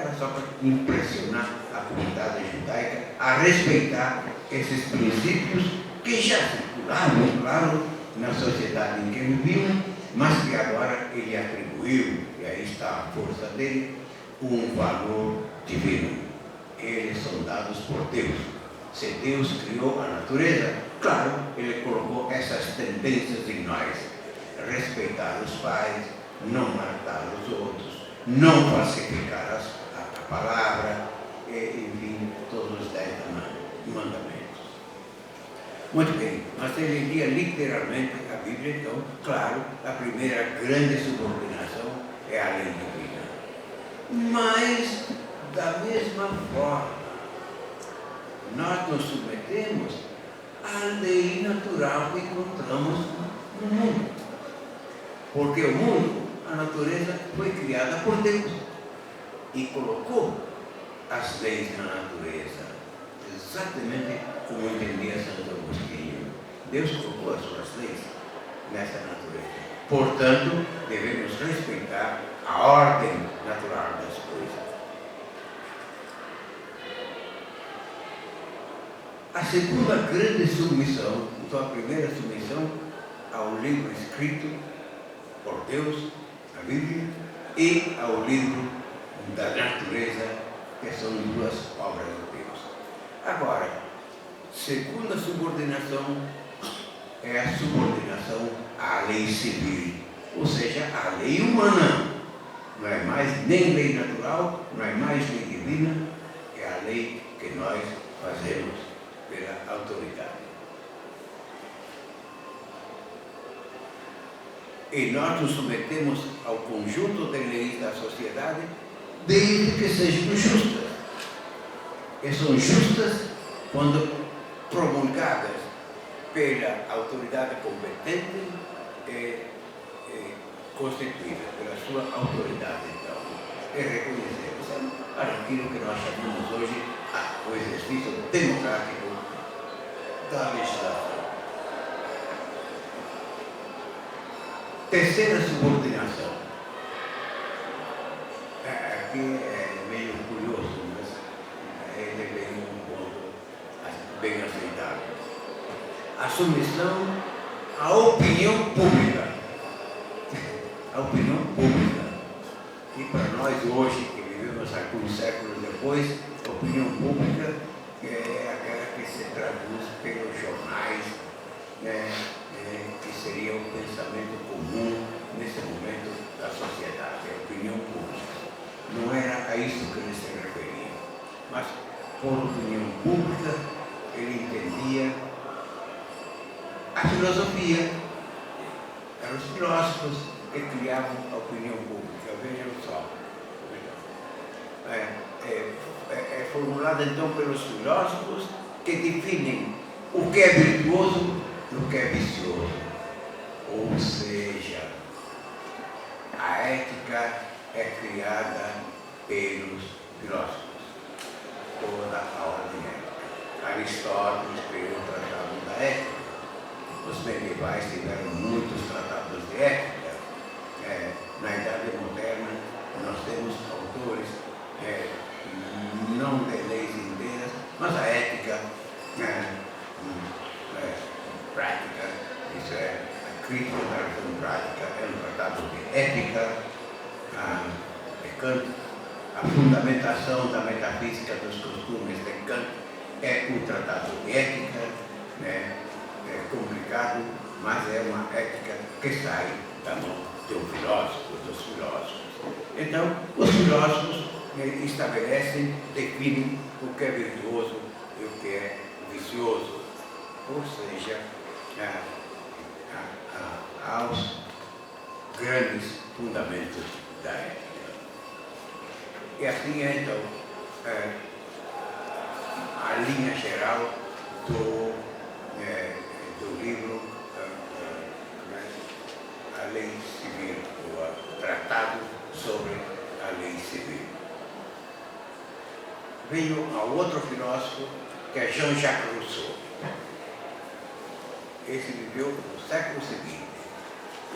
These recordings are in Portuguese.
era só para impressionar a comunidade judaica a respeitar esses princípios que já circulavam, claro, na sociedade em que viviam, mas que agora ele atribuiu, e aí está a força dele, um valor divino. Eles são dados por Deus. Se Deus criou a natureza, claro, ele colocou essas tendências em nós. Respeitar os pais, não matar os outros, não falsificar a palavra, enfim, todos os 10 mandamentos. Muito bem, mas ele lia literalmente a Bíblia, então, claro, a primeira grande subordinação é a lei divina. Mas, da mesma forma, nós nos submetemos à lei natural que encontramos no mundo. Porque o mundo, a natureza, foi criada por Deus e colocou as leis na natureza, exatamente como entendia Santo Agostinho. Deus colocou as suas leis nessa natureza. Portanto, devemos respeitar a ordem natural das coisas. A segunda grande submissão, então a primeira submissão ao livro escrito por Deus, a Bíblia, e ao livro da natureza, que são duas obras de Deus. Agora, segunda subordinação é a subordinação à lei civil, ou seja, à lei humana. Não é mais nem lei natural, não é mais lei divina, é a lei que nós fazemos pela autoridade. E nós nos submetemos ao conjunto de leis da sociedade, desde que sejam justas. E são justas quando promulgadas pela autoridade competente e constituída pela sua autoridade. Então, é reconhecer aquilo que nós chamamos hoje o exercício democrático da legislação. Terceira subordinação. Aqui é meio curioso, mas ele é bem um ponto bem aceitável. A submissão à opinião pública. A opinião pública. E para nós hoje, que vivemos alguns séculos depois, a opinião pública é aquela que se traduz pelos jornais, que seria o pensamento comum nesse momento da sociedade, a opinião pública. Não era a isso que ele se referia, mas por opinião pública ele entendia a filosofia. Eram os filósofos que criavam a opinião pública, vejam só. É formulada então pelos filósofos que definem o que é virtuoso e o que é vicioso. Ou seja, a ética é criada pelos filósofos. Toda a ordem ética. Aristóteles criou o tratado da ética. Os medievais tiveram muitos tratados de ética. Na Idade Moderna, nós temos autores não de leis inteiras, mas a ética prática, isso é a crítica da razão prática, é um tratado de ética, de Kant. A fundamentação da metafísica dos costumes de Kant é um tratado de ética, é complicado, mas é uma ética que sai da mão de um filósofo, dos filósofos. Então, os filósofos estabelecem, definem o que é virtuoso e o que é vicioso, ou seja, aos grandes fundamentos da ética. E assim é, então, a linha geral do livro A Lei Civil, o Tratado sobre a Lei Civil. Veio um outro filósofo, que é Jean-Jacques Rousseau. Esse viveu no século seguinte,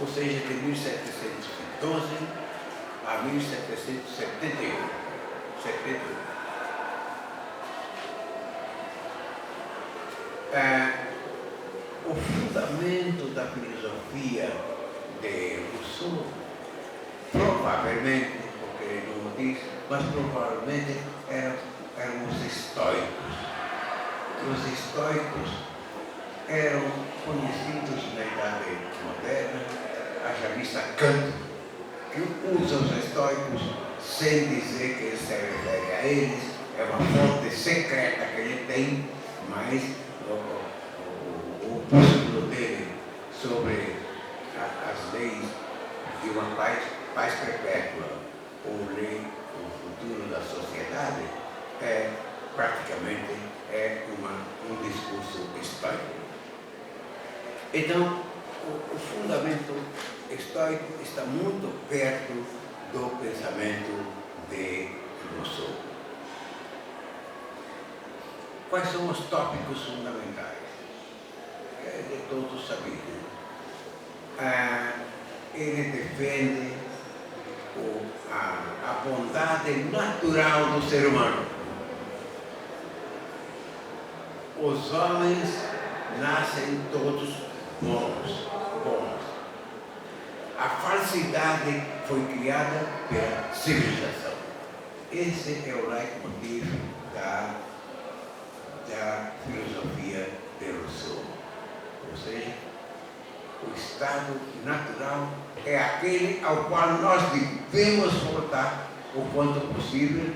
ou seja, de 1712 a 1771. da filosofia de Rousseau, provavelmente, porque ele não diz, mas provavelmente eram os estoicos. Os estoicos eram conhecidos na Idade Moderna, haja vista Kant, que usa os estoicos sem dizer que ele se refere a eles, é uma fonte secreta que ele tem, mas o opúsculo dele sobre as leis de uma paz perpétua ou lei, o futuro da sociedade, praticamente um discurso estoico. Então, o fundamento estoico está muito perto do pensamento de Rousseau. Quais são os tópicos fundamentais? É de todos sabido. Ele defende a bondade natural do ser humano. Os homens nascem todos bons. A falsidade foi criada pela civilização. Esse é o leitmotiv da filosofia de Rousseau. Ou seja, o estado natural é aquele ao qual nós devemos voltar o quanto possível,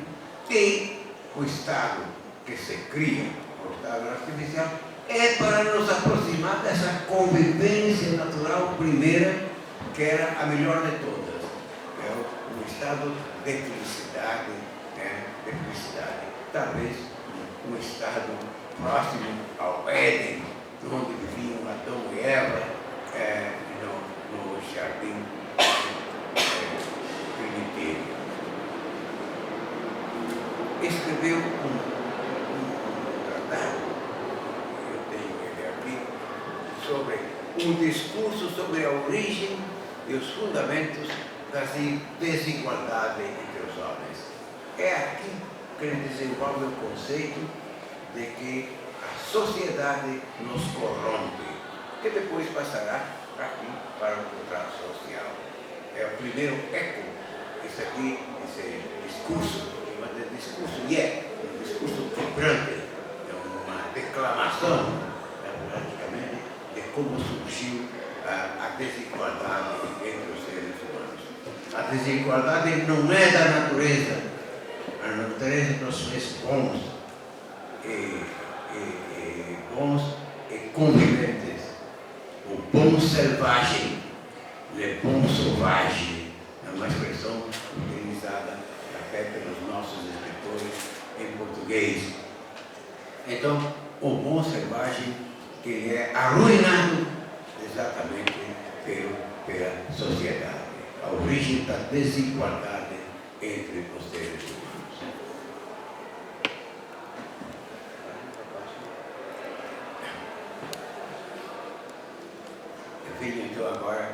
e o estado que se cria, o estado artificial, é para nos aproximar dessa convivência natural primeira, que era a melhor de todas. É um estado de felicidade, talvez um estado próximo ao Éden, onde viviam Adão e Eva, no jardim primitivo. Escreveu um tratado, eu tenho ele aqui, sobre um discurso sobre a origem e os fundamentos da desigualdade entre os homens. É aqui que ele desenvolve o conceito de que a sociedade nos corrompe, que depois passará aqui para o contrato social. É o primeiro eco, esse discurso, mas é discurso um discurso vibrante, é uma declamação, praticamente, de como surgiu a desigualdade entre os seres humanos. A desigualdade não é da natureza, a natureza nos fez bons e conviventes. O bom selvagem, le bon sauvage, é uma expressão utilizada até pelos nossos escritores em português. Então, o bom selvagem, que é arruinado exatamente pela sociedade, a origem da desigualdade entre os seres humanos. Eu venho então agora